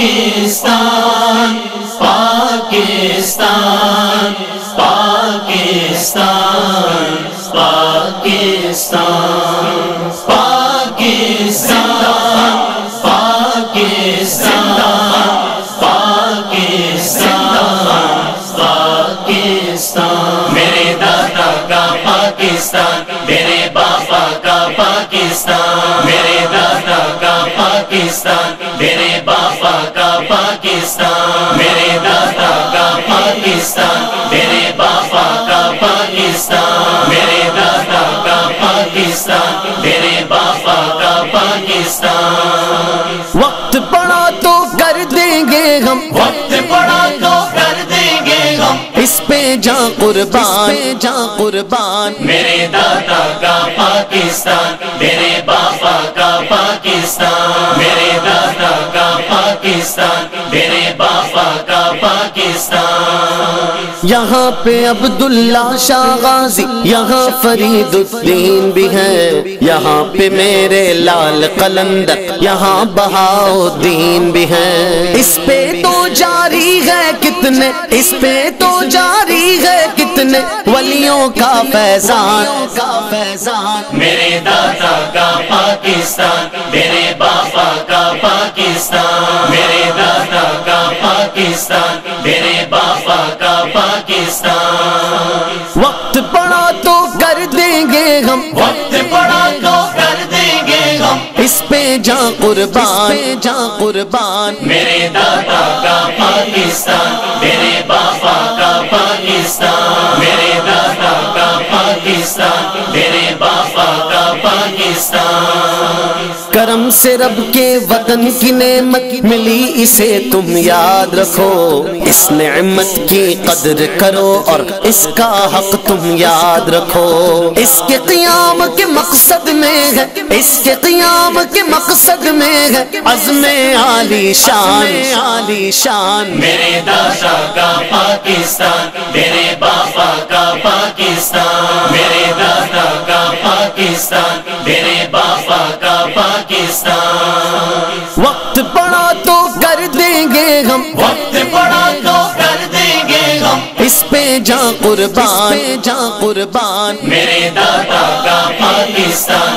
پاکستان پاکستان پاکستان پاکستان پاکستان پاکستان پاکستان میرے دادا کا پاکستان، میرے باپا کا پاکستان، میرے دادا کا پاکستان، میرے باپا کا پاکستان، میرے دادا کا پاکستان، میرے باپا کا پاکستان، میرے دادا کا پاکستان، میرے باپا کا پاکستان۔ وقت پڑا تو کر دیں گے ہم، وقت پڑا تو کر دیں گے ہم، اس پہ جاں قربان، جاں قربان۔ میرے دادا کا پاکستان، میرے باپا کا پاکستان، میرے دادا کا پاکستان، میرے باپا کا پاکستان۔ یہاں پہ عبداللہ شاہ غازی، یہاں فرید الدین بھی ہے، یہاں پہ میرے لال قلندر، یہاں بہاؤالدین بھی ہیں۔ اس پہ تو جاری ہے کتنے، اس پہ تو جاری ہے کتنے ولیوں کا فیضان، کا فیضان۔ میرے دادا کا پاکستان، میرے باپا کا پاکستان، میرے دادا کا پاکستان، میرے باپا کا پاکستان۔ وقت پڑا تو کر دیں گے ہم، وقت پڑا تو کر دیں گے ہم، اس پہ جاں قربان، جاں قربان۔ میرے دادا کا پاکستان، میرے باپا کا پاکستان، میرے دادا کا پاکستان، میرے باپا کا پاکستان۔ کرم سے رب کے وطن کی نعمت ملی، اسے تم یاد رکھو، اس نعمت کی قدر کرو اور اس کا حق تم یاد رکھو۔ اس کے قیام کے مقصد میں ہے، اس کے قیام کے مقصد میں ہے عزم عالی شان، عالی شان۔ میرے دادا کا پاکستان، میرے باپا کا پاکستان، میرے دادا کا پاکستان، میرے باپا کا پاکستان۔ وقت پڑا تو کر دیں گے ہم، وقت پڑا تو کر دیں گے ہم، اس پہ جاں قربان، جاں قربان۔ میرے دادا کا پاکستان،